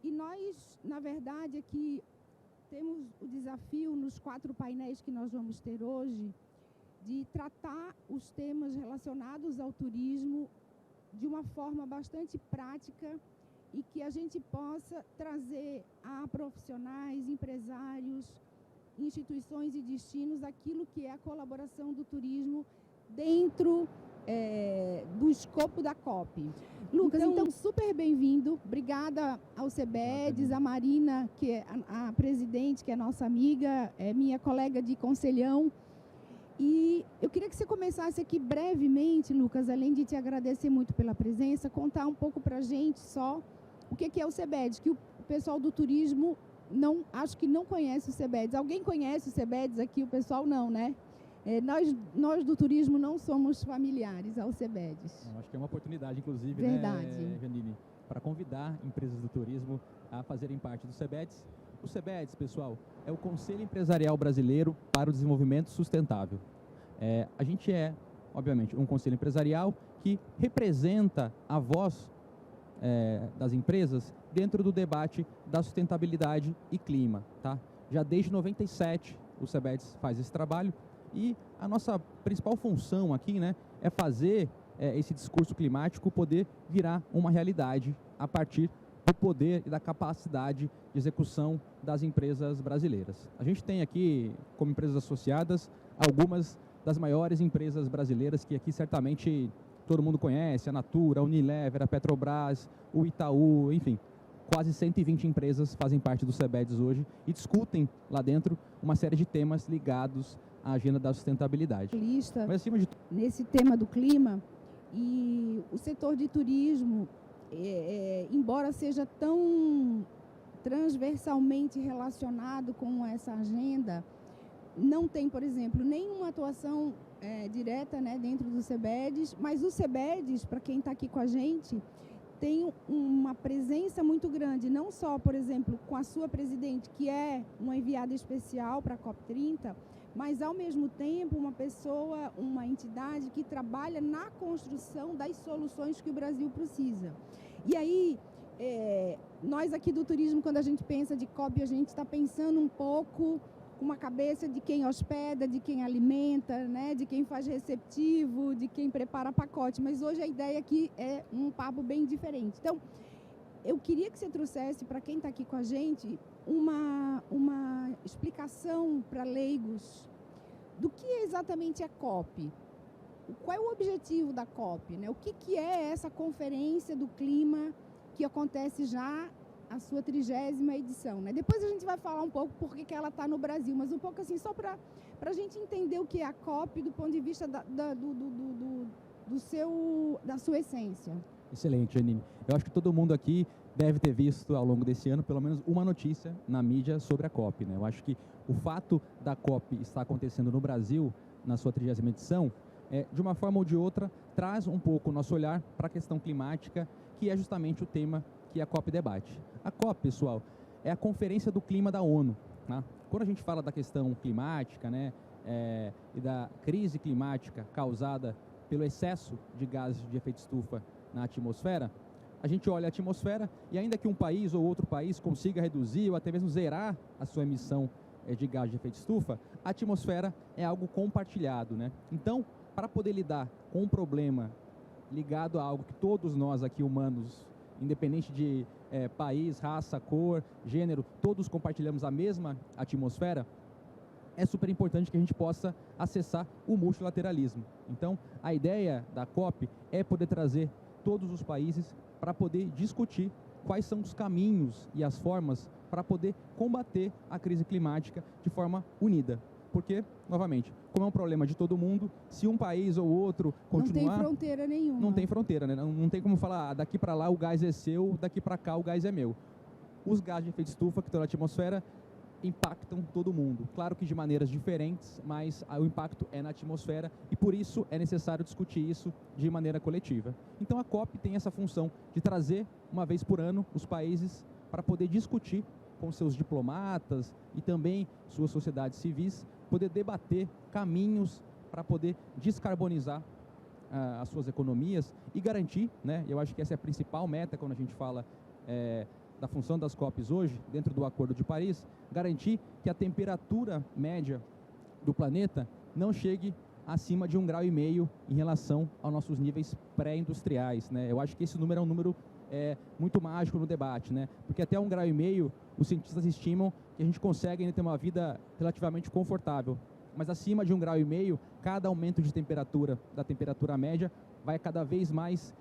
E nós, na verdade, aqui temos o desafio nos 4 painéis que nós vamos ter hoje de tratar os temas relacionados ao turismo de uma forma bastante prática e que a gente possa trazer a profissionais, empresários, instituições e destinos aquilo que é a colaboração do turismo dentro do escopo da COP. Lucas, então super bem-vindo. Obrigada ao CEBEDES, a Marina, que é a presidente, que é nossa amiga, é minha colega de conselhão. E eu queria que você começasse aqui brevemente, Lucas, além de te agradecer muito pela presença, contar um pouco para a gente só o que é o CEBEDES, que o pessoal do turismo acho que não conhece o CEBEDES. Alguém conhece o CEBEDES aqui? O pessoal não, né? Nós do turismo não somos familiares ao CEBEDES. Acho que é uma oportunidade, inclusive, verdade, né, Janine, para convidar empresas do turismo a fazerem parte do CEBEDES. O CEBEDES, pessoal, é o Conselho Empresarial Brasileiro para o Desenvolvimento Sustentável. A gente é, obviamente, um conselho empresarial que representa a voz das empresas dentro do debate da sustentabilidade e clima. Tá? Já desde 97 o CEBEDES faz esse trabalho e a nossa principal função aqui, né, é fazer esse discurso climático poder virar uma realidade a partir do poder e da capacidade de execução das empresas brasileiras. A gente tem aqui, como empresas associadas, algumas das maiores empresas brasileiras que aqui certamente todo mundo conhece, a Natura, a Unilever, a Petrobras, o Itaú, enfim. Quase 120 empresas fazem parte do CEBEDES hoje e discutem lá dentro uma série de temas ligados à agenda da sustentabilidade. Mas, acima de nesse tema do clima, e o setor de turismo, embora seja tão transversalmente relacionado com essa agenda, não tem, por exemplo, nenhuma atuação direta, né, dentro do CEBEDES, mas o CEBEDES, para quem está aqui com a gente, tem uma presença muito grande, não só, por exemplo, com a sua presidente, que é uma enviada especial para a COP30, mas, ao mesmo tempo, uma pessoa, uma entidade que trabalha na construção das soluções que o Brasil precisa. E aí, nós aqui do turismo, quando a gente pensa de COP, a gente está pensando um pouco com uma cabeça de quem hospeda, de quem alimenta, né, de quem faz receptivo, de quem prepara pacote. Mas hoje a ideia aqui é um papo bem diferente. Então, eu queria que você trouxesse para quem está aqui com a gente uma explicação para leigos do que é exatamente a COP. Qual é o objetivo da COP, né? O que é essa conferência do clima que acontece já a sua 30ª edição, né? Depois a gente vai falar um pouco por que ela está no Brasil, mas um pouco assim, só para a gente entender o que é a COP do ponto de vista da sua essência. Excelente, Janine. Eu acho que todo mundo aqui deve ter visto ao longo desse ano pelo menos uma notícia na mídia sobre a COP, né? Eu acho que o fato da COP estar acontecendo no Brasil, na sua 30ª edição, de uma forma ou de outra, traz um pouco o nosso olhar para a questão climática, que é justamente o tema que a COP debate. A COP, pessoal, é a Conferência do Clima da ONU. Tá? Quando a gente fala da questão climática, né, e da crise climática causada pelo excesso de gases de efeito estufa na atmosfera, a gente olha a atmosfera e ainda que um país ou outro país consiga reduzir ou até mesmo zerar a sua emissão de gás de efeito estufa, a atmosfera é algo compartilhado, né? Então, para poder lidar com um problema ligado a algo que todos nós aqui humanos, independente de país, raça, cor, gênero, todos compartilhamos a mesma atmosfera, é super importante que a gente possa acessar o multilateralismo. Então, a ideia da COP é poder trazer todos os países para poder discutir quais são os caminhos e as formas para poder combater a crise climática de forma unida. Porque, novamente, como é um problema de todo mundo, se um país ou outro continuar... Não tem fronteira nenhuma. Não tem fronteira, né? Não tem como falar, daqui para lá o gás é seu, daqui para cá o gás é meu. Os gases de efeito estufa que estão na atmosfera impactam todo mundo. Claro que de maneiras diferentes, mas o impacto é na atmosfera e por isso é necessário discutir isso de maneira coletiva. Então a COP tem essa função de trazer, uma vez por ano, os países para poder discutir com seus diplomatas e também suas sociedades civis, poder debater caminhos para poder descarbonizar as suas economias e garantir, né, eu acho que essa é a principal meta quando a gente fala da função das COPs hoje, dentro do Acordo de Paris, garantir que a temperatura média do planeta não chegue acima de 1,5 graus em relação aos nossos níveis pré-industriais, né? Eu acho que esse número é um número muito mágico no debate, né? Porque até 1,5 graus, os cientistas estimam que a gente consegue ainda ter uma vida relativamente confortável. Mas acima de 1,5 graus, cada aumento de temperatura, da temperatura média, vai cada vez mais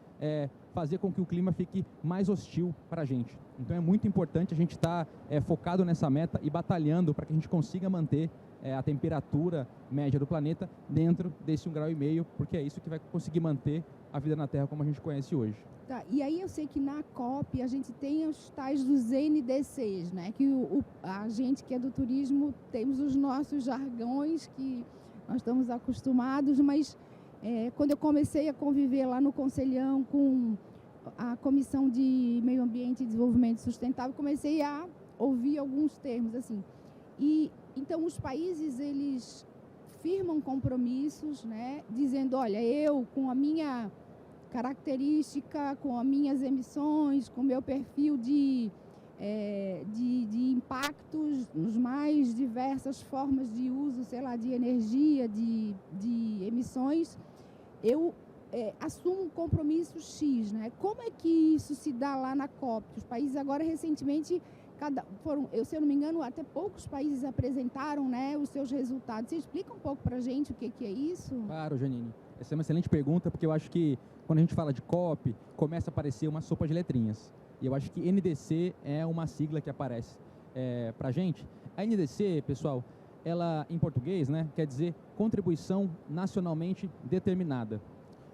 fazer com que o clima fique mais hostil para a gente. Então é muito importante a gente estar focado nessa meta e batalhando para que a gente consiga manter a temperatura média do planeta dentro desse 1,5 graus, porque é isso que vai conseguir manter a vida na Terra como a gente conhece hoje. Tá, e aí eu sei que na COP a gente tem os tais dos NDCs, né? Que a gente que é do turismo temos os nossos jargões que nós estamos acostumados, mas quando eu comecei a conviver lá no Conselhão com a Comissão de Meio Ambiente e Desenvolvimento Sustentável, comecei a ouvir alguns termos assim. E então os países eles firmam compromissos, né? Dizendo, olha, eu com a minha característica, com as minhas emissões, com o meu perfil de impactos nos mais diversas formas de uso, sei lá, de energia, de emissões, eu assumo um compromisso X, né? Como é que isso se dá lá na COP? Os países agora recentemente, se eu não me engano, até poucos países apresentaram, né, os seus resultados. Você explica um pouco para a gente o que é isso? Claro, Janine. Essa é uma excelente pergunta, porque eu acho que quando a gente fala de COP, começa a aparecer uma sopa de letrinhas. E eu acho que NDC é uma sigla que aparece para a gente. A NDC, pessoal, ela em português, né, quer dizer Contribuição Nacionalmente Determinada.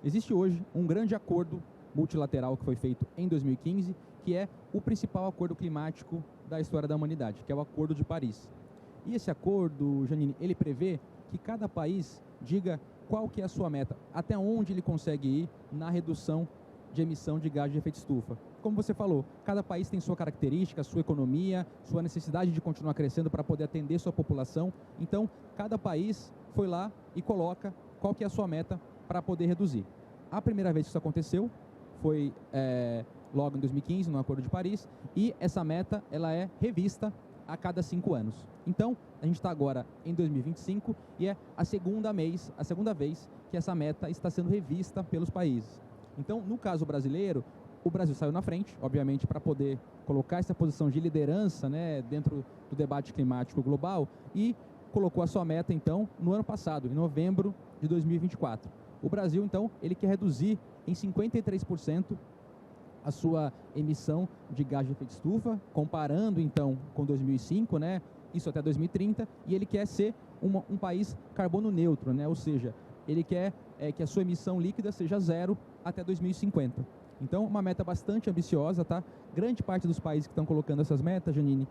Existe hoje um grande acordo multilateral que foi feito em 2015, que é o principal acordo climático da história da humanidade, que é o Acordo de Paris. E esse acordo, Janine, ele prevê que cada país diga qual que é a sua meta, até onde ele consegue ir na redução de emissão de gás de efeito estufa. Como você falou, cada país tem sua característica, sua economia, sua necessidade de continuar crescendo para poder atender sua população. Então, cada país foi lá e coloca qual que é a sua meta para poder reduzir. A primeira vez que isso aconteceu foi logo em 2015, no Acordo de Paris, e essa meta ela é revista a cada 5 anos. Então, a gente está agora em 2025 e é a segunda vez que essa meta está sendo revista pelos países. Então, no caso brasileiro, o Brasil saiu na frente, obviamente, para poder colocar essa posição de liderança, né, dentro do debate climático global e colocou a sua meta, então, no ano passado, em novembro de 2024. O Brasil, então, ele quer reduzir em 53% a sua emissão de gás de efeito estufa, comparando, então, com 2005, né, isso até 2030, e ele quer ser um país carbono neutro, né, ou seja, ele quer que a sua emissão líquida seja zero até 2050. Então, uma meta bastante ambiciosa, tá? Grande parte dos países que estão colocando essas metas, Janine,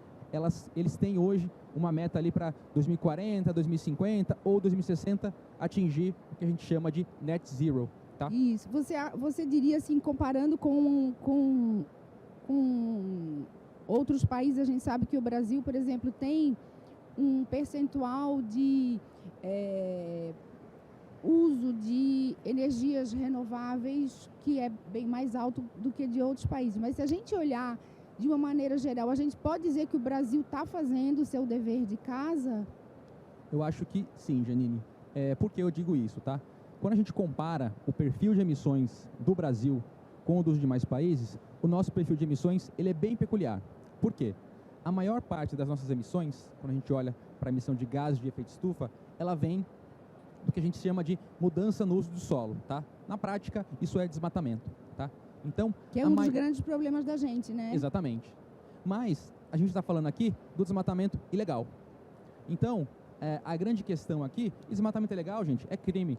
eles têm hoje uma meta ali para 2040, 2050 ou 2060 atingir o que a gente chama de net zero, tá? Isso. Você diria assim, comparando com outros países, a gente sabe que o Brasil, por exemplo, tem um percentual de uso de energias renováveis que é bem mais alto do que de outros países. Mas se a gente olhar de uma maneira geral, a gente pode dizer que o Brasil está fazendo o seu dever de casa? Eu acho que sim, Janine. Por que eu digo isso, tá? Quando a gente compara o perfil de emissões do Brasil com o dos demais países, o nosso perfil de emissões ele é bem peculiar. Por quê? A maior parte das nossas emissões, quando a gente olha para a emissão de gases de efeito estufa, ela vem do que a gente chama de mudança no uso do solo, tá? Na prática, isso é desmatamento, tá? Então, que é um dos grandes problemas da gente, né? Exatamente. Mas a gente está falando aqui do desmatamento ilegal. Então, a grande questão aqui, desmatamento ilegal, gente, é crime.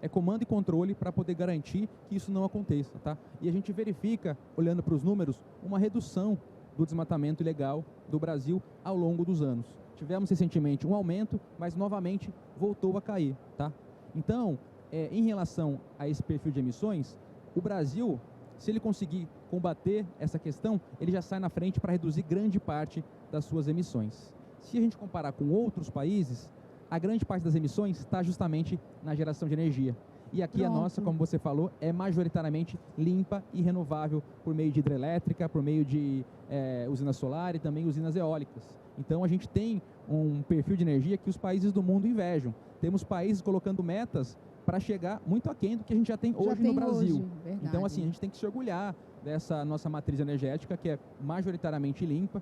É comando e controle para poder garantir que isso não aconteça, tá? E a gente verifica, olhando para os números, uma redução do desmatamento ilegal do Brasil ao longo dos anos. Tivemos recentemente um aumento, mas novamente voltou a cair, tá? Então, em relação a esse perfil de emissões, o Brasil, se ele conseguir combater essa questão, ele já sai na frente para reduzir grande parte das suas emissões. Se a gente comparar com outros países, a grande parte das emissões está justamente na geração de energia. E aqui a nossa, como você falou, é majoritariamente limpa e renovável por meio de hidrelétrica, por meio de usina solar e também usinas eólicas. Então a gente tem um perfil de energia que os países do mundo invejam. Temos países colocando metas para chegar muito aquém do que a gente já tem hoje no Brasil. Então assim, a gente tem que se orgulhar dessa nossa matriz energética, que é majoritariamente limpa.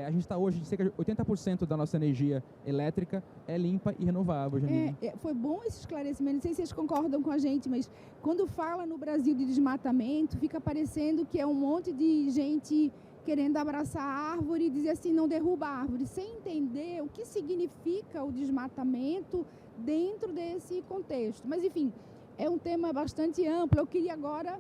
A gente está hoje, cerca de 80% da nossa energia elétrica é limpa e renovável, Janine. Foi bom esse esclarecimento, não sei se vocês concordam com a gente, mas quando fala no Brasil de desmatamento, fica parecendo que é um monte de gente querendo abraçar a árvore e dizer assim, não derruba a árvore, sem entender o que significa o desmatamento dentro desse contexto. Mas, enfim, é um tema bastante amplo. Eu queria agora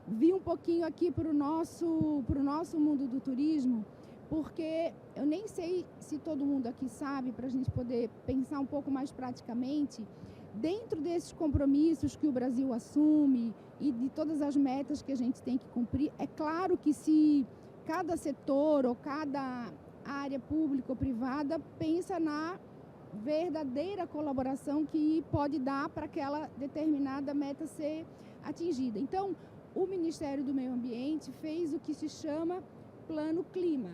vir um pouquinho aqui para o nosso mundo do turismo, porque eu nem sei se todo mundo aqui sabe, para a gente poder pensar um pouco mais praticamente, dentro desses compromissos que o Brasil assume e de todas as metas que a gente tem que cumprir, é claro que se cada setor ou cada área pública ou privada pensa na verdadeira colaboração que pode dar para aquela determinada meta ser atingida. Então, o Ministério do Meio Ambiente fez o que se chama Plano Clima.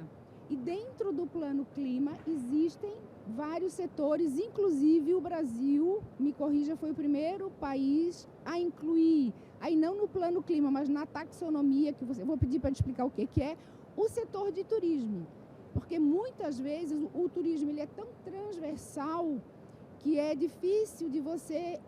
E dentro do Plano Clima existem vários setores, inclusive o Brasil, me corrija, foi o primeiro país a incluir, aí não no Plano Clima, mas na taxonomia, que eu vou pedir para te explicar o que é, o setor de turismo. Porque muitas vezes o turismo ele é tão transversal que é difícil de você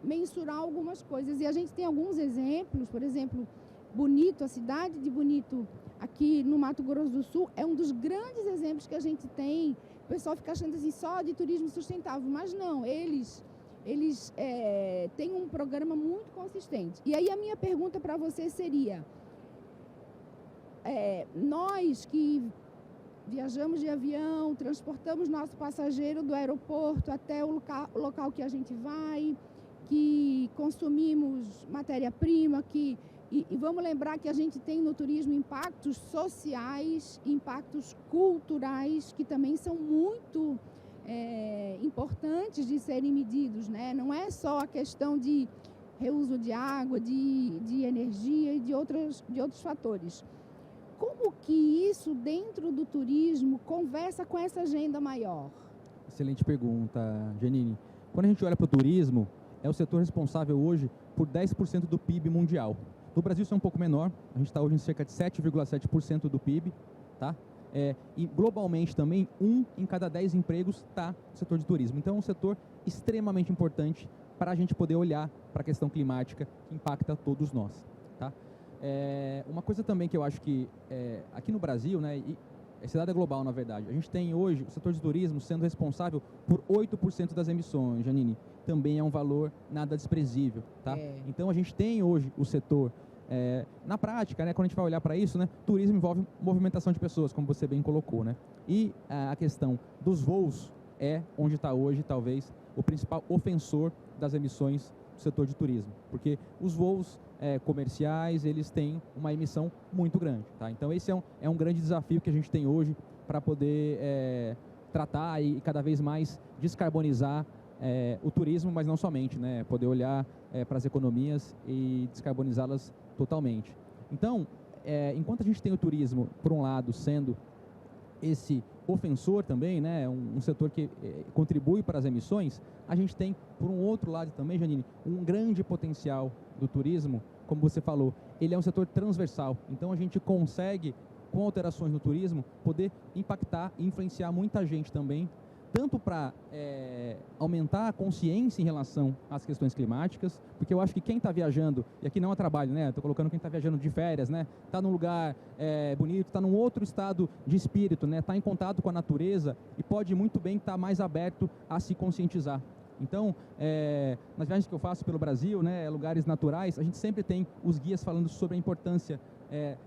mensurar algumas coisas. E a gente tem alguns exemplos, por exemplo, Bonito, a cidade de Bonito, aqui no Mato Grosso do Sul, é um dos grandes exemplos que a gente tem. O pessoal fica achando assim, só de turismo sustentável, mas não, eles têm um programa muito consistente. E aí a minha pergunta para você seria, nós que viajamos de avião, transportamos nosso passageiro do aeroporto até o local que a gente vai, que consumimos matéria-prima, e vamos lembrar que a gente tem no turismo impactos sociais, impactos culturais, que também são muito importantes de serem medidos, né? Não é só a questão de reuso de água, de energia e de outros fatores. Como que isso, dentro do turismo, conversa com essa agenda maior? Excelente pergunta, Janine. Quando a gente olha para o turismo, é o setor responsável hoje por 10% do PIB mundial. No Brasil isso é um pouco menor, a gente está hoje em cerca de 7,7% do PIB, tá? E globalmente também, 1 em cada 10 empregos está no setor de turismo. Então é um setor extremamente importante para a gente poder olhar para a questão climática que impacta todos nós, tá? Uma coisa também que eu acho que aqui no Brasil, né, e esse dado é global na verdade, a gente tem hoje o setor de turismo sendo responsável por 8% das emissões, Janine. Também é um valor nada desprezível, tá? Então a gente tem hoje o setor, na prática, né, quando a gente vai olhar para isso, né, turismo envolve movimentação de pessoas, como você bem colocou, né? E a questão dos voos é onde está hoje, talvez, o principal ofensor das emissões do setor de turismo, porque os voos comerciais, eles têm uma emissão muito grande, tá? Então esse é um grande desafio que a gente tem hoje para poder tratar e cada vez mais descarbonizar o turismo, mas não somente, né? Poder olhar para as economias e descarbonizá-las totalmente. Então, enquanto a gente tem o turismo, por um lado, sendo esse ofensor também, né, um setor que contribui para as emissões, a gente tem, por um outro lado também, Janine, um grande potencial do turismo, como você falou, ele é um setor transversal, então a gente consegue, com alterações no turismo, poder impactar e influenciar muita gente também, tanto para aumentar a consciência em relação às questões climáticas, porque eu acho que quem está viajando, e aqui não é trabalho, né? Estou colocando quem está viajando de férias, né? Está num lugar bonito, está num outro estado de espírito, né? Está em contato com a natureza e pode muito bem estar mais aberto a se conscientizar. Então, nas viagens que eu faço pelo Brasil, né, lugares naturais, a gente sempre tem os guias falando sobre a importância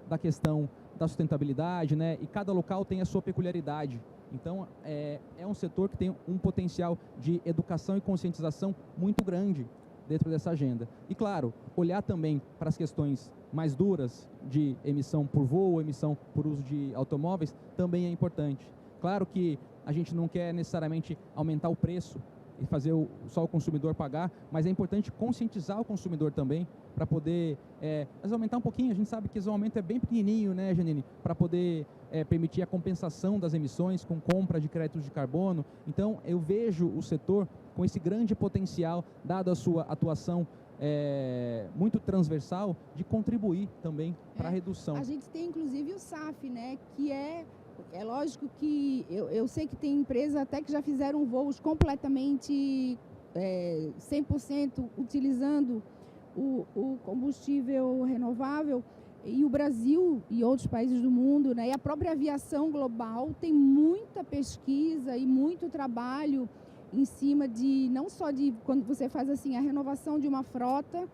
da questão da sustentabilidade, né? E cada local tem a sua peculiaridade. Então, é um setor que tem um potencial de educação e conscientização muito grande dentro dessa agenda. E, claro, olhar também para as questões mais duras de emissão por voo, emissão por uso de automóveis, também é importante. Claro que a gente não quer necessariamente aumentar o preço e fazer só o consumidor pagar, mas é importante conscientizar o consumidor também, para poder mas aumentar um pouquinho. A gente sabe que esse aumento é bem pequenininho, né, Janine, para poder permitir a compensação das emissões com compra de créditos de carbono. Então, eu vejo o setor com esse grande potencial, dado a sua atuação muito transversal, de contribuir também para a redução. A gente tem, inclusive, o SAF, né, que é lógico que eu sei que tem empresas até que já fizeram voos completamente 100% utilizando o combustível renovável, e o Brasil e outros países do mundo, né, e a própria aviação global tem muita pesquisa e muito trabalho em cima de, não só de quando você faz assim a renovação de uma frota,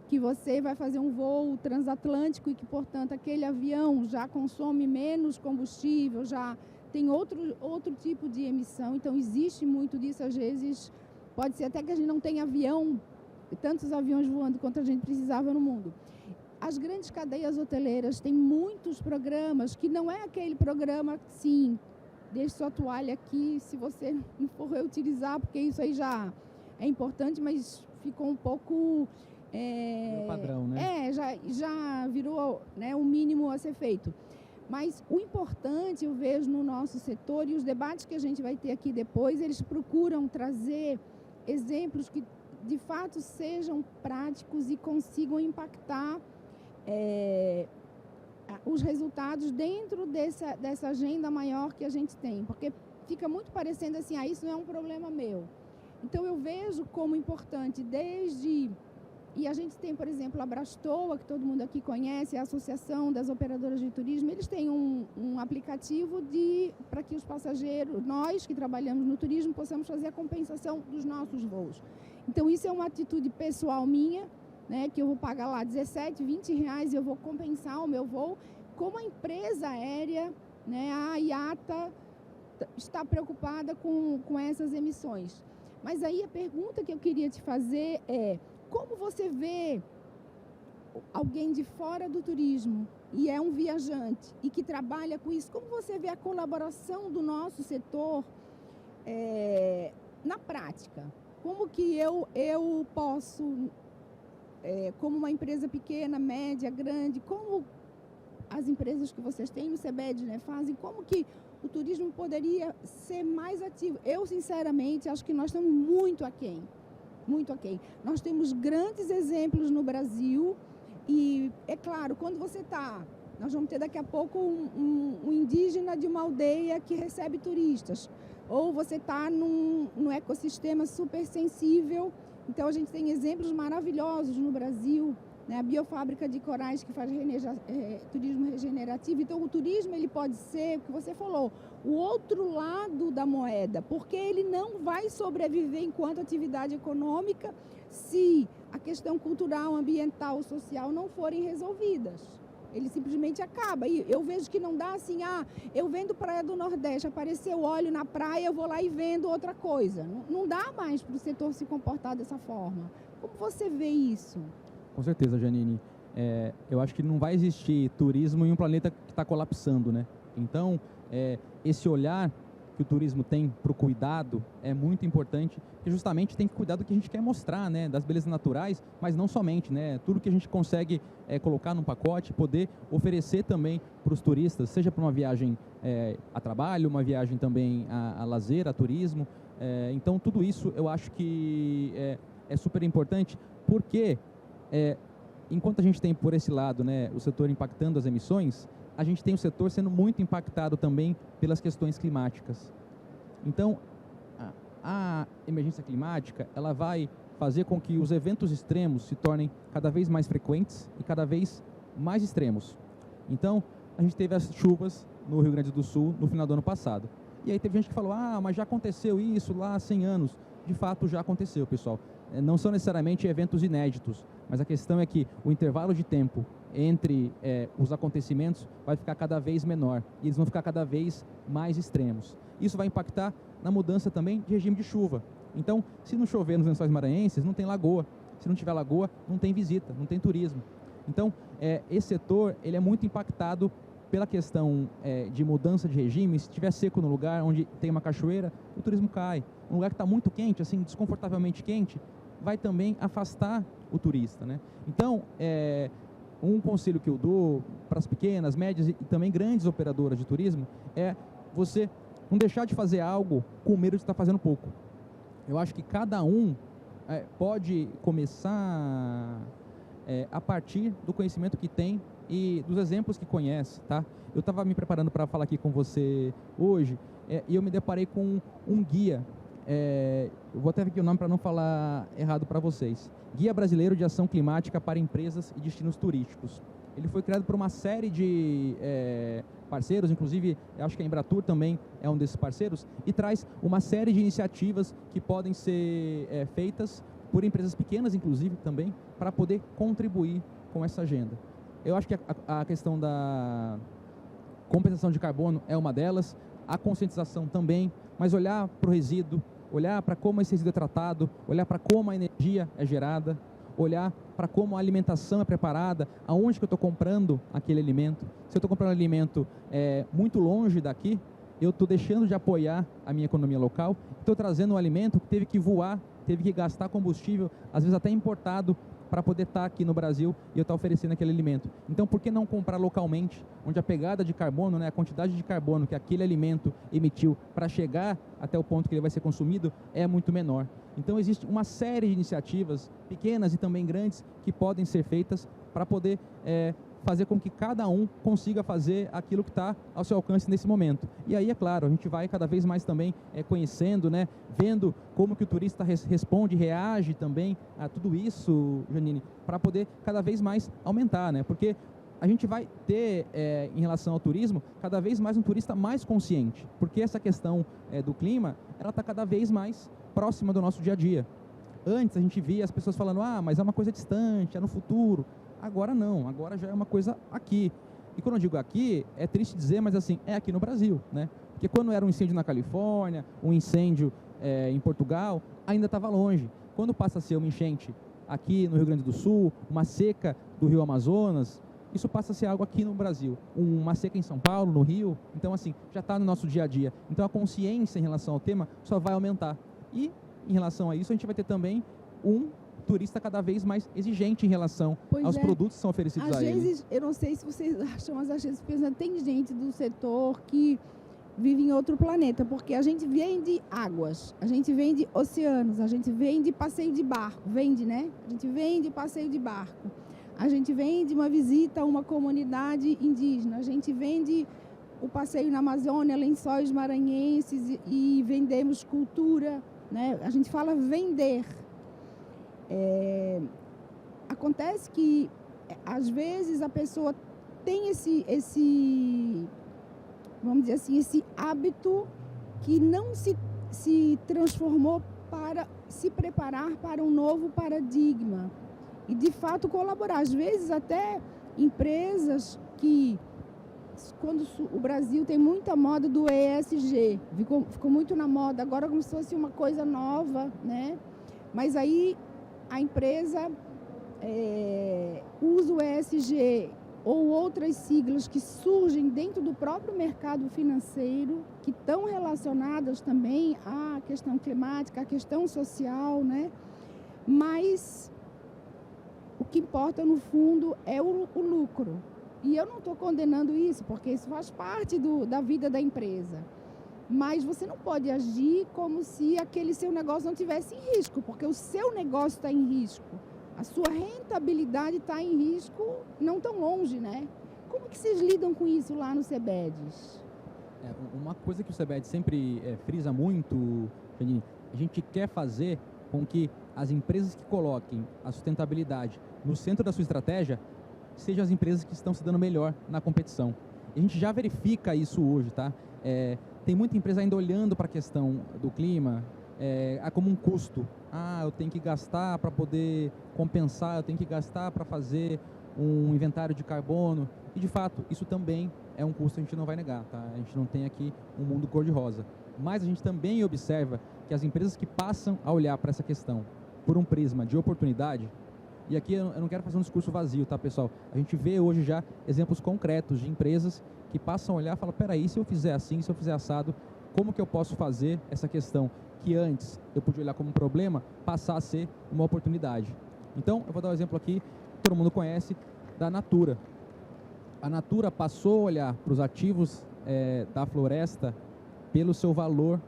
que você vai fazer um voo transatlântico e que, portanto, aquele avião já consome menos combustível, já tem outro tipo de emissão. Então, existe muito disso. Às vezes, pode ser até que a gente não tenha tantos aviões voando quanto a gente precisava no mundo. As grandes cadeias hoteleiras têm muitos programas, que não é aquele programa, sim, deixe sua toalha aqui, se você não for reutilizar, porque isso aí já é importante, mas ficou um pouco... padrão, né? Já virou, né, o mínimo a ser feito. Mas o importante, eu vejo no nosso setor, e os debates que a gente vai ter aqui depois, eles procuram trazer exemplos que, de fato, sejam práticos e consigam impactar os resultados dentro dessa agenda maior que a gente tem. Porque fica muito parecendo assim, isso não é um problema meu. Então, eu vejo como importante, e a gente tem, por exemplo, a Brastoa, que todo mundo aqui conhece, a Associação das Operadoras de Turismo. Eles têm um aplicativo para que os passageiros, nós que trabalhamos no turismo, possamos fazer a compensação dos nossos voos. Então, isso é uma atitude pessoal minha, né, que eu vou pagar lá 17, 20 reais e eu vou compensar o meu voo. Como a empresa aérea, né, a IATA, está preocupada com essas emissões. Mas aí a pergunta que eu queria te fazer é: como você vê alguém de fora do turismo e é um viajante e que trabalha com isso, como você vê a colaboração do nosso setor na prática? Como que eu posso, como uma empresa pequena, média, grande, como as empresas que vocês têm no CEBED, né, fazem, como que o turismo poderia ser mais ativo? Eu, sinceramente, acho que nós estamos muito aquém. Muito ok. Nós temos grandes exemplos no Brasil e, é claro, quando você nós vamos ter daqui a pouco um indígena de uma aldeia que recebe turistas, ou você está num ecossistema super sensível. Então, a gente tem exemplos maravilhosos no Brasil, né? A biofábrica de corais que faz turismo regenerativo. Então, o turismo ele pode ser, o que você falou, o outro lado da moeda, porque ele não vai sobreviver enquanto atividade econômica se a questão cultural, ambiental, social não forem resolvidas. Ele simplesmente acaba. E eu vejo que não dá assim, eu vendo praia do Nordeste, apareceu óleo na praia, eu vou lá e vendo outra coisa. Não dá mais para o setor se comportar dessa forma. Como você vê isso? Com certeza, Janine. Eu acho que não vai existir turismo em um planeta que está colapsando, né? Então, esse olhar que o turismo tem para o cuidado é muito importante, porque justamente tem que cuidar do que a gente quer mostrar, né? Das belezas naturais, mas não somente, né? Tudo que a gente consegue colocar num pacote, poder oferecer também para os turistas, seja para uma viagem a trabalho, uma viagem também a lazer, a turismo. Então, tudo isso eu acho que é super importante, porque enquanto a gente tem por esse lado, né, o setor impactando as emissões, a gente tem o setor sendo muito impactado também pelas questões climáticas. Então, a emergência climática, ela vai fazer com que os eventos extremos se tornem cada vez mais frequentes e cada vez mais extremos. Então, a gente teve as chuvas no Rio Grande do Sul no final do ano passado. E aí teve gente que falou, mas já aconteceu isso lá há 100 anos. De fato, já aconteceu, pessoal. Não são necessariamente eventos inéditos, mas a questão é que o intervalo de tempo entre os acontecimentos vai ficar cada vez menor e eles vão ficar cada vez mais extremos. Isso vai impactar na mudança também de regime de chuva. Então, se não chover nos Lençóis Maranhenses, não tem lagoa. Se não tiver lagoa, não tem visita, não tem turismo. Então, esse setor ele é muito impactado pela questão de mudança de regime, se estiver seco no lugar onde tem uma cachoeira, o turismo cai. Um lugar que está muito quente, assim, desconfortavelmente quente, vai também afastar o turista, né? Então, um conselho que eu dou para as pequenas, médias e também grandes operadoras de turismo é você não deixar de fazer algo com medo de estar fazendo pouco. Eu acho que cada um pode começar a partir do conhecimento que tem e dos exemplos que conhece, tá? Eu estava me preparando para falar aqui com você hoje e eu me deparei com um guia. Eu vou até ver aqui o nome para não falar errado para vocês. Guia Brasileiro de Ação Climática para Empresas e Destinos Turísticos. Ele foi criado por uma série de parceiros, inclusive eu acho que a Embratur também é um desses parceiros, e traz uma série de iniciativas que podem ser feitas por empresas pequenas, inclusive, também, para poder contribuir com essa agenda. Eu acho que a questão da compensação de carbono é uma delas, a conscientização também, mas olhar para o resíduo, olhar para como esse resíduo é tratado, olhar para como a energia é gerada, olhar para como a alimentação é preparada, aonde que eu estou comprando aquele alimento. Se eu estou comprando alimento muito longe daqui, eu estou deixando de apoiar a minha economia local, estou trazendo um alimento que teve que voar, teve que gastar combustível, às vezes até importado, para poder estar aqui no Brasil e eu estar oferecendo aquele alimento. Então, por que não comprar localmente, onde a pegada de carbono, né, a quantidade de carbono que aquele alimento emitiu para chegar até o ponto que ele vai ser consumido é muito menor. Então, existe uma série de iniciativas, pequenas e também grandes, que podem ser feitas para poder fazer com que cada um consiga fazer aquilo que está ao seu alcance nesse momento. E aí, é claro, a gente vai cada vez mais também conhecendo, né, vendo como que o turista responde, reage também a tudo isso, Janine, para poder cada vez mais aumentar, né? Porque a gente vai ter, em relação ao turismo, cada vez mais um turista mais consciente, porque essa questão do clima, ela está cada vez mais próxima do nosso dia a dia. Antes a gente via as pessoas falando, mas é uma coisa distante, é no futuro. Agora não, agora já é uma coisa aqui. E quando eu digo aqui, é triste dizer, mas assim, é aqui no Brasil, né? Porque quando era um incêndio na Califórnia, um incêndio em Portugal, ainda estava longe. Quando passa a ser uma enchente aqui no Rio Grande do Sul, uma seca do Rio Amazonas, isso passa a ser algo aqui no Brasil. Uma seca em São Paulo, no Rio, então assim, já está no nosso dia a dia. Então a consciência em relação ao tema só vai aumentar. E em relação a isso, a gente vai ter também um turista cada vez mais exigente em relação aos produtos que são oferecidos a ele. Às vezes, eu não sei se vocês acham, mas às vezes tem gente do setor que vive em outro planeta, porque a gente vende águas, a gente vende oceanos, a gente vende passeio de barco, né? A gente vende passeio de barco, a gente vende uma visita a uma comunidade indígena, a gente vende o passeio na Amazônia, Lençóis Maranhenses e vendemos cultura, né? A gente fala vender. Acontece que às vezes a pessoa tem esse vamos dizer assim, esse hábito que não se transformou para se preparar para um novo paradigma e de fato colaborar. Às vezes até empresas que, quando o Brasil tem muita moda do ESG, ficou muito na moda, agora como se fosse uma coisa nova, né? Mas aí a empresa usa o ESG ou outras siglas que surgem dentro do próprio mercado financeiro, que estão relacionadas também à questão climática, à questão social, né? Mas o que importa, no fundo, é o lucro. E eu não estou condenando isso, porque isso faz parte da vida da empresa. Mas você não pode agir como se aquele seu negócio não estivesse em risco, porque o seu negócio está em risco. A sua rentabilidade está em risco, não tão longe, né? Como que vocês lidam com isso lá no CEBEDES? Uma coisa que o CEBEDES sempre frisa muito, Janine, a gente quer fazer com que as empresas que coloquem a sustentabilidade no centro da sua estratégia sejam as empresas que estão se dando melhor na competição. E a gente já verifica isso hoje, tá? Tem muita empresa ainda olhando para a questão do clima como um custo. Eu tenho que gastar para poder compensar, eu tenho que gastar para fazer um inventário de carbono. E, de fato, isso também é um custo, a gente não vai negar, tá? A gente não tem aqui um mundo cor-de-rosa. Mas a gente também observa que as empresas que passam a olhar para essa questão por um prisma de oportunidade, E aqui eu não quero fazer um discurso vazio, tá, pessoal? A gente vê hoje já exemplos concretos de empresas que passam a olhar e falam, peraí, se eu fizer assim, se eu fizer assado, como que eu posso fazer essa questão que antes eu podia olhar como um problema, passar a ser uma oportunidade? Então, eu vou dar um exemplo aqui, que todo mundo conhece, da Natura. A Natura passou a olhar para os ativos da floresta pelo seu valor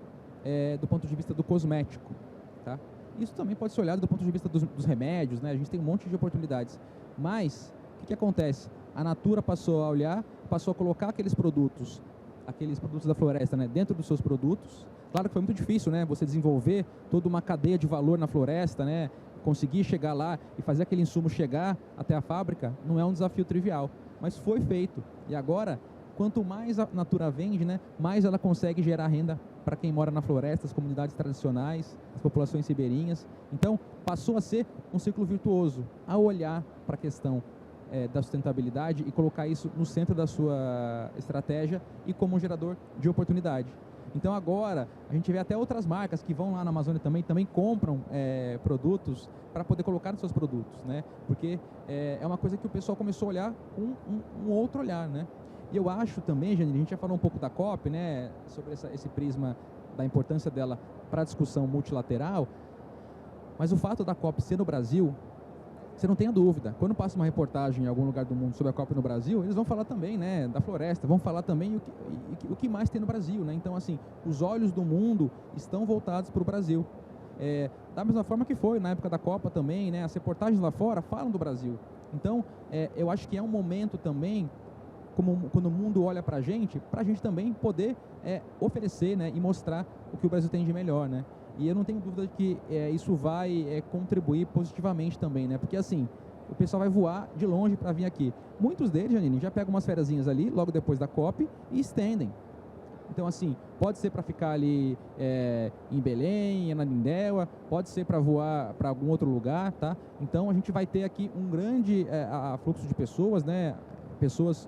do ponto de vista do cosmético, tá? Isso também pode ser olhado do ponto de vista dos remédios, né? A gente tem um monte de oportunidades. Mas, o que acontece? A Natura passou a olhar, passou a colocar aqueles produtos da floresta, né, dentro dos seus produtos. Claro que foi muito difícil, né? Você desenvolver toda uma cadeia de valor na floresta, né? Conseguir chegar lá e fazer aquele insumo chegar até a fábrica, não é um desafio trivial. Mas foi feito. E agora, quanto mais a Natura vende, né, mais ela consegue gerar renda para quem mora na floresta, as comunidades tradicionais, as populações ribeirinhas. Então, passou a ser um ciclo virtuoso, a olhar para a questão da sustentabilidade e colocar isso no centro da sua estratégia e como um gerador de oportunidade. Então, agora, a gente vê até outras marcas que vão lá na Amazônia também compram produtos para poder colocar nos seus produtos, né? Porque é uma coisa que o pessoal começou a olhar com um outro olhar, né? E eu acho também, Janine, a gente já falou um pouco da COP, né, sobre esse prisma da importância dela para a discussão multilateral, mas o fato da COP ser no Brasil, você não tenha dúvida, quando passa uma reportagem em algum lugar do mundo sobre a COP no Brasil, eles vão falar também, né, da floresta, vão falar também o que mais tem no Brasil, né? Então, assim, os olhos do mundo estão voltados para o Brasil. Da mesma forma que foi na época da Copa também, né, as reportagens lá fora falam do Brasil. Então, eu acho que é um momento também, quando o mundo olha para a gente também poder oferecer, né, e mostrar o que o Brasil tem de melhor, né? E eu não tenho dúvida de que isso vai contribuir positivamente também, né? Porque assim, o pessoal vai voar de longe para vir aqui. Muitos deles, Janine, já pegam umas fériasinhas ali, logo depois da COP, e estendem. Então, assim, pode ser para ficar ali em Belém, em Ananindeua, pode ser para voar para algum outro lugar, tá? Então, a gente vai ter aqui um grande fluxo de pessoas, né? Pessoas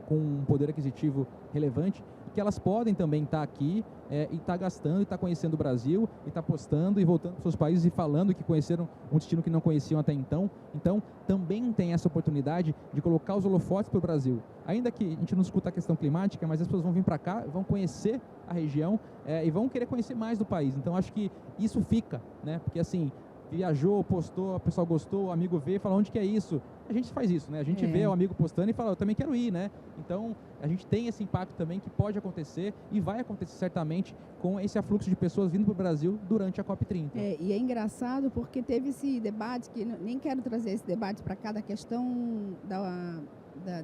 com um poder aquisitivo relevante, que elas podem também estar aqui e estar gastando, e estar conhecendo o Brasil, e estar postando e voltando para os seus países e falando que conheceram um destino que não conheciam até então. Então, também tem essa oportunidade de colocar os holofotes para o Brasil. Ainda que a gente não escuta a questão climática, mas as pessoas vão vir para cá, vão conhecer a região e vão querer conhecer mais do país. Então, acho que isso fica, né? Porque assim, viajou, postou, o pessoal gostou, o amigo vê e fala, onde que é isso? A gente faz isso, né? A gente vê o amigo postando e fala, eu também quero ir, né? Então, a gente tem esse impacto também que pode acontecer e vai acontecer certamente com esse afluxo de pessoas vindo para o Brasil durante a COP30. E é engraçado porque teve esse debate, que nem quero trazer esse debate para cada questão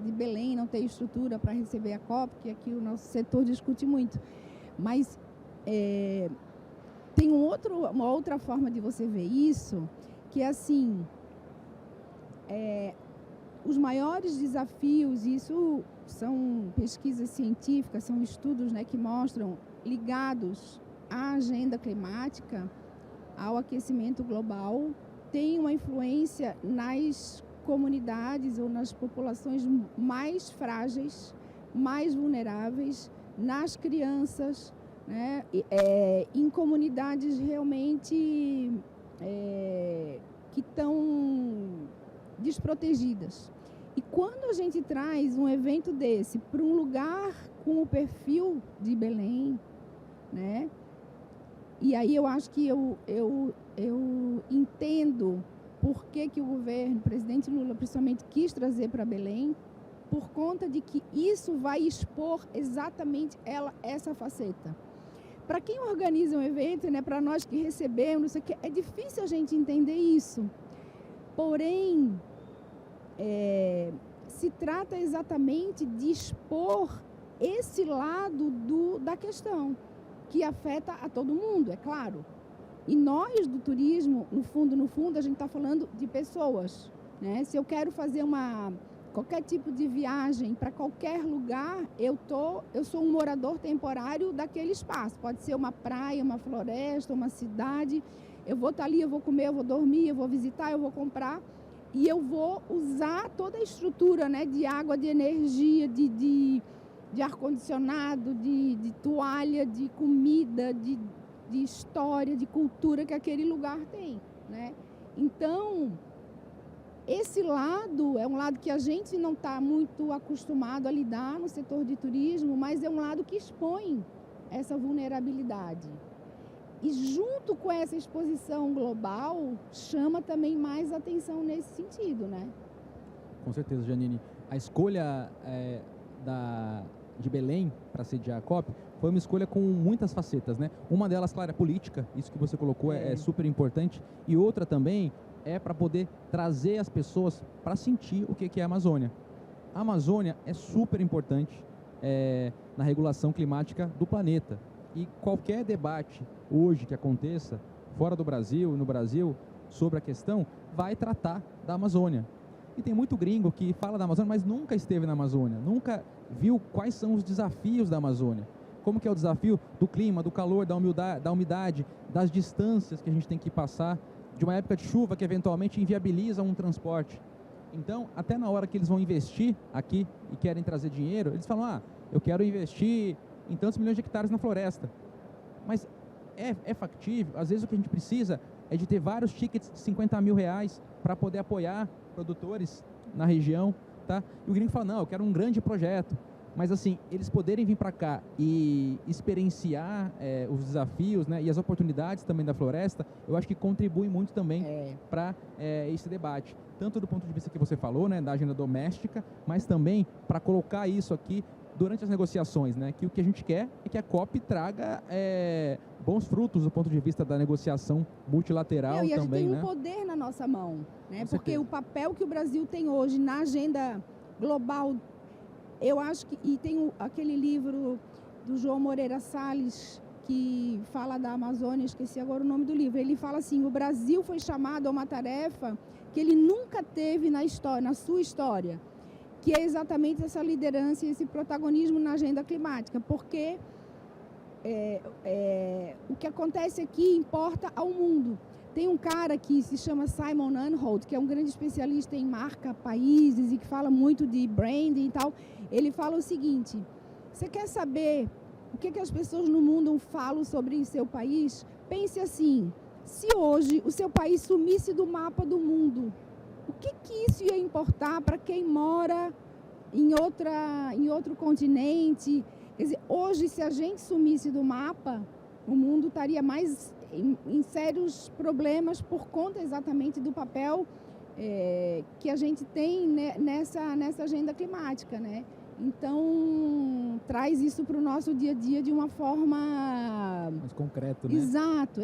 de Belém não ter estrutura para receber a COP, que aqui o nosso setor discute muito. Mas tem uma outra forma de você ver isso, que é assim, os maiores desafios, isso são pesquisas científicas, são estudos, né, que mostram, ligados à agenda climática, ao aquecimento global, tem uma influência nas comunidades ou nas populações mais frágeis, mais vulneráveis, nas crianças, né, em comunidades realmente que estão desprotegidas. E quando a gente traz um evento desse para um lugar com o perfil de Belém, né? E aí eu acho que eu entendo por que o governo, o presidente Lula, principalmente, quis trazer para Belém, por conta de que isso vai expor exatamente essa faceta. Para quem organiza um evento, né, para nós que recebemos, é difícil a gente entender isso. Porém, se trata exatamente de expor esse lado da questão, que afeta a todo mundo, é claro. E nós, do turismo, no fundo, a gente está falando de pessoas, né? Se eu quero fazer qualquer tipo de viagem para qualquer lugar, eu sou um morador temporário daquele espaço. Pode ser uma praia, uma floresta, uma cidade. Eu vou estar ali, eu vou comer, eu vou dormir, eu vou visitar, eu vou comprar. E eu vou usar toda a estrutura, né, de água, de energia, de ar-condicionado, de toalha, de comida, de história, de cultura que aquele lugar tem, né? Então, esse lado é um lado que a gente não está muito acostumado a lidar no setor de turismo, mas é um lado que expõe essa vulnerabilidade. E junto com essa exposição global, chama também mais atenção nesse sentido, né? Com certeza, Janine. A escolha de Belém para sediar a COP foi uma escolha com muitas facetas, né? Uma delas, claro, é política, isso que você colocou é super importante, e outra também é para poder trazer as pessoas para sentir o que é a Amazônia. A Amazônia é super importante na regulação climática do planeta, e qualquer debate hoje que aconteça fora do Brasil e no Brasil sobre a questão vai tratar da Amazônia. E tem muito gringo que fala da Amazônia, mas nunca esteve na Amazônia, nunca viu quais são os desafios da Amazônia. Como que é o desafio do clima, do calor, da umidade, das distâncias que a gente tem que passar, de uma época de chuva que eventualmente inviabiliza um transporte. Então, até na hora que eles vão investir aqui e querem trazer dinheiro, eles falam, eu quero investir em tantos milhões de hectares na floresta. Mas é factível? Às vezes o que a gente precisa é de ter vários tickets de 50 mil reais para poder apoiar produtores na região, tá? E o gringo fala, não, eu quero um grande projeto. Mas assim, eles poderem vir para cá e experienciar os desafios, né, e as oportunidades também da floresta, eu acho que contribui muito também para esse debate. Tanto do ponto de vista que você falou, né, da agenda doméstica, mas também para colocar isso aqui durante as negociações, né, que o que a gente quer é que a COP traga bons frutos do ponto de vista da negociação multilateral também, né? E a gente tem um poder na nossa mão, né? Porque o papel que o Brasil tem hoje na agenda global, eu acho que, e tem aquele livro do João Moreira Salles, que fala da Amazônia, esqueci agora o nome do livro, ele fala assim, o Brasil foi chamado a uma tarefa que ele nunca teve na sua história, que é exatamente essa liderança e esse protagonismo na agenda climática, porque o que acontece aqui importa ao mundo. Tem um cara que se chama Simon Anholt, que é um grande especialista em marca países e que fala muito de branding e tal. Ele fala o seguinte, você quer saber o que as pessoas no mundo falam sobre o seu país? Pense assim, se hoje o seu país sumisse do mapa do mundo, o que isso ia importar para quem mora em outro continente? Quer dizer, hoje, se a gente sumisse do mapa, o mundo estaria mais em sérios problemas por conta exatamente do papel que a gente tem, né, nessa agenda climática, né? Então, traz isso para o nosso dia a dia de uma forma mais concreta, né? Exato.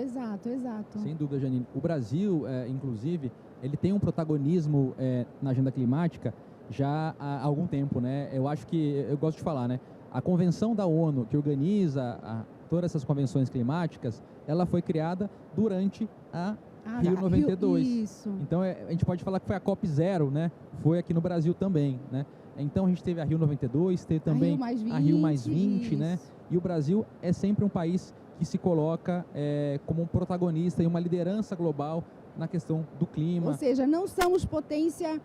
Sem dúvida, Janine. O Brasil, inclusive, ele tem um protagonismo na agenda climática já há algum tempo, né? Eu acho que, eu gosto de falar, né? A Convenção da ONU, que organiza todas essas convenções climáticas, ela foi criada durante a Rio 92. Isso. Então, a gente pode falar que foi a COP 0, né? Foi aqui no Brasil também, né? Então, a gente teve a Rio 92, teve também a Rio mais 20, né? E o Brasil é sempre um país que se coloca como um protagonista e uma liderança global na questão do clima. Ou seja, não somos potência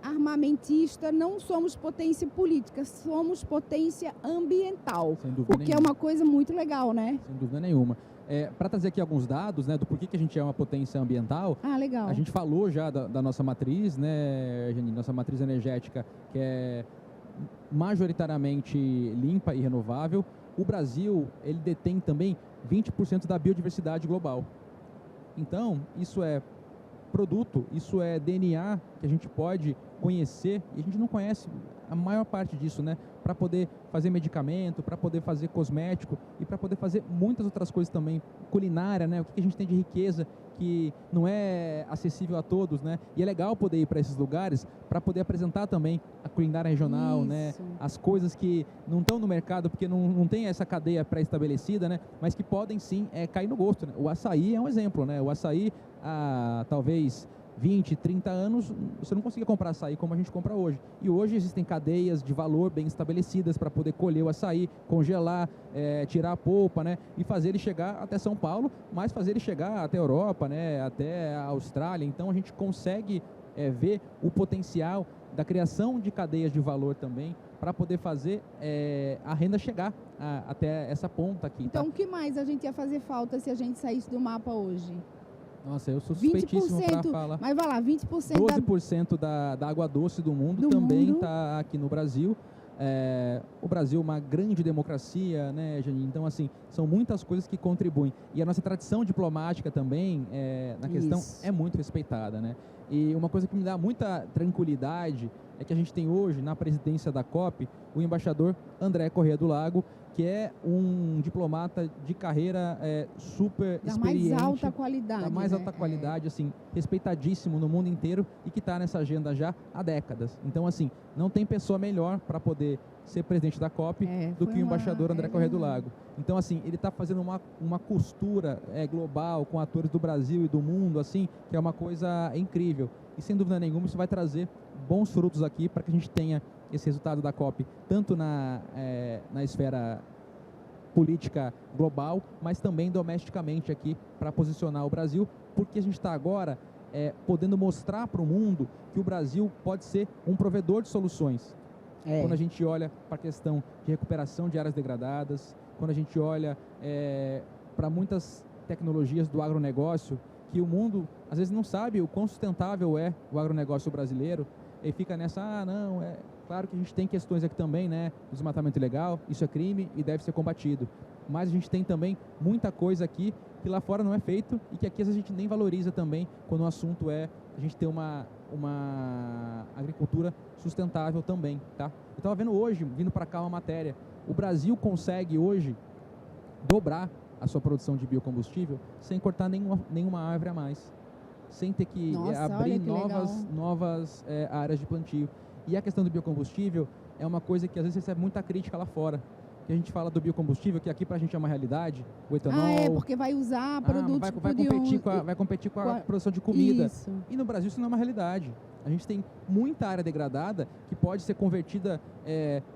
armamentista, não somos potência política, somos potência ambiental. Sem dúvida nenhuma. Que é uma coisa muito legal, né? Sem dúvida nenhuma. Para trazer aqui alguns dados, né, do porquê que a gente é uma potência ambiental. Legal. A gente falou já da nossa matriz, né, Janine, nossa matriz energética, que é majoritariamente limpa e renovável. O Brasil, ele detém também 20% da biodiversidade global. Então, isso é produto, isso é DNA que a gente pode conhecer, e a gente não conhece a maior parte disso, né? Para poder fazer medicamento, para poder fazer cosmético e para poder fazer muitas outras coisas também, culinária, né? O que a gente tem de riqueza que não é acessível a todos, né? E é legal poder ir para esses lugares para poder apresentar também a culinária regional, né? As coisas que não estão no mercado porque não tem essa cadeia pré-estabelecida, né? Mas que podem sim cair no gosto, né? O açaí é um exemplo, né? O açaí, talvez 20, 30 anos, você não conseguia comprar açaí como a gente compra hoje. E hoje existem cadeias de valor bem estabelecidas para poder colher o açaí, congelar, tirar a polpa, né? E fazer ele chegar até São Paulo, mas fazer ele chegar até a Europa, né? Até a Austrália. Então a gente consegue ver o potencial da criação de cadeias de valor também para poder fazer a renda chegar até essa ponta aqui. Então, tá? o que mais a gente ia fazer falta se a gente saísse do mapa hoje? Nossa, eu sou suspeitíssimo para 20%, falar. mas vai lá, 20% 12% da água doce do mundo também está aqui no Brasil. O Brasil é uma grande democracia, né, Janine? Então, assim, são muitas coisas que contribuem. E a nossa tradição diplomática também, na questão, é muito respeitada, né? E uma coisa que me dá muita tranquilidade é que a gente tem hoje, na presidência da COP, o embaixador André Corrêa do Lago, que é um diplomata de carreira super experiente. Da mais alta qualidade. Da mais alta qualidade, assim, respeitadíssimo no mundo inteiro e que está nessa agenda já há décadas. Então, assim, não tem pessoa melhor para poder ser presidente da COP do que o embaixador André Corrêa do Lago. Então, assim, ele está fazendo uma costura global com atores do Brasil e do mundo, assim, que é uma coisa incrível. E, sem dúvida nenhuma, isso vai trazer bons frutos aqui para que a gente tenha esse resultado da COP, tanto na esfera política global, mas também domesticamente aqui, para posicionar o Brasil, porque a gente está agora podendo mostrar para o mundo que o Brasil pode ser um provedor de soluções. Quando a gente olha para a questão de recuperação de áreas degradadas, quando a gente olha para muitas tecnologias do agronegócio, que o mundo às vezes não sabe o quão sustentável é o agronegócio brasileiro, e fica nessa, claro que a gente tem questões aqui também, né, do desmatamento ilegal, isso é crime e deve ser combatido, mas a gente tem também muita coisa aqui que lá fora não é feito e que aqui às vezes a gente nem valoriza também quando o assunto é a gente ter uma agricultura sustentável também, tá? Eu estava vendo hoje, vindo para cá uma matéria, o Brasil consegue hoje dobrar a sua produção de biocombustível sem cortar nenhuma árvore a mais, sem ter que abrir novas áreas de plantio. E a questão do biocombustível é uma coisa que às vezes recebe muita crítica lá fora. Que a gente fala do biocombustível, que aqui pra gente é uma realidade, o etanol... porque vai usar produtos... Vai competir com a produção de comida. Isso. E no Brasil isso não é uma realidade. A gente tem muita área degradada que pode ser convertida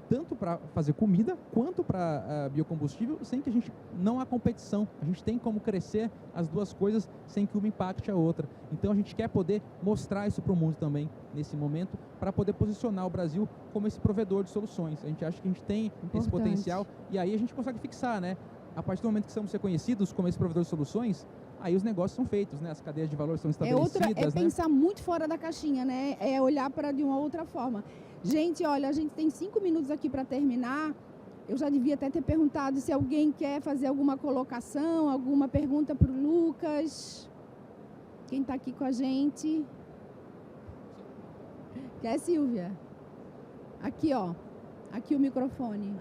tanto para fazer comida quanto para biocombustível, sem que a gente não há competição. A gente tem como crescer as duas coisas sem que uma impacte a outra. Então a gente quer poder mostrar isso para o mundo também nesse momento, para poder posicionar o Brasil como esse provedor de soluções. A gente acha que a gente tem esse potencial e aí a gente consegue fixar, né? A partir do momento que somos reconhecidos como esse provedor de soluções, aí os negócios são feitos, né? As cadeias de valor são estabelecidas. Pensar muito fora da caixinha, né? É olhar para de uma outra forma. Gente, olha, a gente tem 5 minutos aqui para terminar. Eu já devia até ter perguntado se alguém quer fazer alguma colocação, alguma pergunta para o Lucas. Quem está aqui com a gente? Quer, Silvia? Aqui, ó. Aqui o microfone.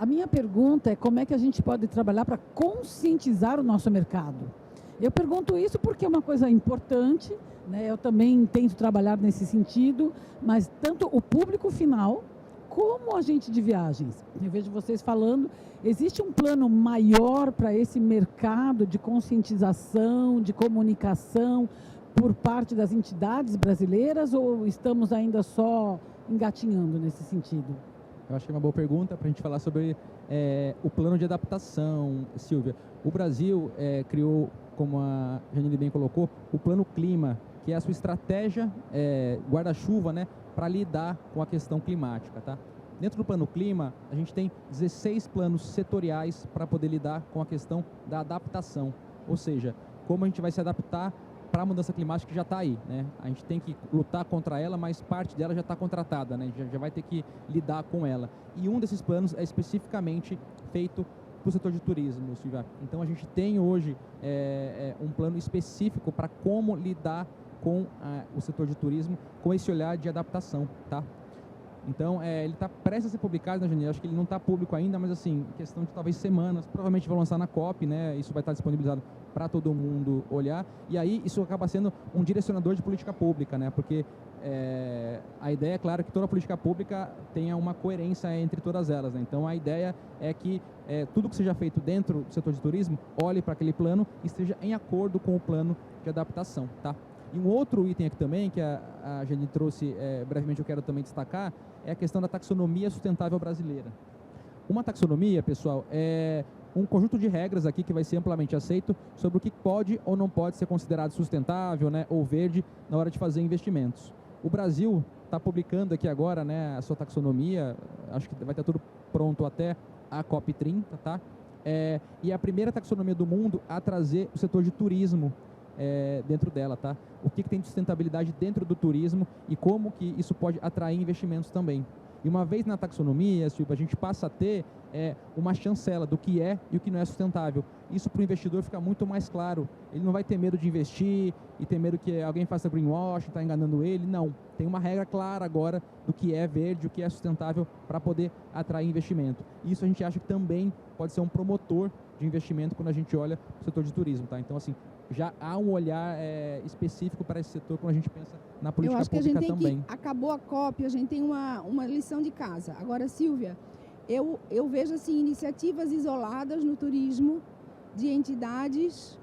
A minha pergunta é como é que a gente pode trabalhar para conscientizar o nosso mercado. Eu pergunto isso porque é uma coisa importante, né? Eu também tento trabalhar nesse sentido, mas tanto o público final como a gente de viagens. Eu vejo vocês falando, existe um plano maior para esse mercado de conscientização, de comunicação por parte das entidades brasileiras ou estamos ainda só engatinhando nesse sentido? Eu acho que é uma boa pergunta para a gente falar sobre o plano de adaptação, Silvia. O Brasil criou, como a Janine bem colocou, o Plano Clima, que é a sua estratégia guarda-chuva, né, para lidar com a questão climática, tá? Dentro do Plano Clima, a gente tem 16 planos setoriais para poder lidar com a questão da adaptação, ou seja, como a gente vai se adaptar para a mudança climática que já está aí, né? A gente tem que lutar contra ela, mas parte dela já está contratada, né? Já vai ter que lidar com ela. E um desses planos é especificamente feito para o setor de turismo, Silvia. Então a gente tem hoje um plano específico para como lidar com o setor de turismo com esse olhar de adaptação, tá? Então, ele está prestes a ser publicado, né, Janine? Acho que ele não está público ainda, mas assim, questão de talvez semanas, provavelmente vai lançar na COP, né? Isso vai estar disponibilizado para todo mundo olhar. E aí, isso acaba sendo um direcionador de política pública, né? Porque a ideia é, claro, que toda política pública tenha uma coerência entre todas elas, né? Então, a ideia é que tudo que seja feito dentro do setor de turismo olhe para aquele plano e esteja em acordo com o plano de adaptação, tá? E um outro item aqui também, que a Janine trouxe brevemente, eu quero também destacar, é a questão da taxonomia sustentável brasileira. Uma taxonomia, pessoal, é um conjunto de regras aqui que vai ser amplamente aceito sobre o que pode ou não pode ser considerado sustentável, né, ou verde na hora de fazer investimentos. O Brasil está publicando aqui agora, né, a sua taxonomia, acho que vai estar tudo pronto até a COP30, tá? e é a primeira taxonomia do mundo a trazer o setor de turismo dentro dela, tá? O que tem de sustentabilidade dentro do turismo e como que isso pode atrair investimentos também. E uma vez na taxonomia, Silvia, a gente passa a ter uma chancela do que é e o que não é sustentável. Isso para o investidor fica muito mais claro. Ele não vai ter medo de investir e ter medo que alguém faça greenwashing, está enganando ele. Não. Tem uma regra clara agora do que é verde, o que é sustentável para poder atrair investimento. Isso a gente acha que também pode ser um promotor de investimento quando a gente olha para o setor de turismo, tá? Então, assim, já há um olhar específico para esse setor quando a gente pensa na política pública também. Acabou a COP, a gente tem uma lição de casa. Agora, Silvia, eu vejo assim, iniciativas isoladas no turismo de entidades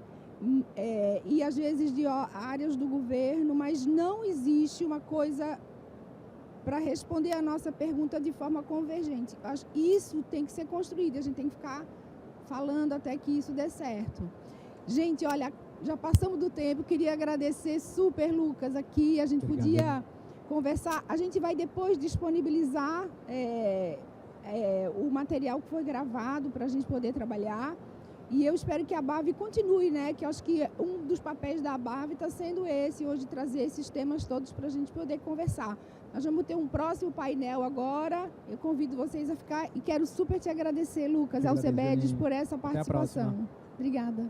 e às vezes de áreas do governo, mas não existe uma coisa para responder a nossa pergunta de forma convergente. Acho que isso tem que ser construído, a gente tem que ficar falando até que isso dê certo. Gente, olha, já passamos do tempo, queria agradecer super, Lucas, aqui, a gente podia conversar, a gente vai depois disponibilizar o material que foi gravado para a gente poder trabalhar, e eu espero que a ABAV continue, né, que eu acho que um dos papéis da ABAV está sendo esse, hoje trazer esses temas todos para a gente poder conversar. Nós vamos ter um próximo painel agora, eu convido vocês a ficar, e quero super te agradecer, Lucas, Alcebedes, por essa participação. Obrigada.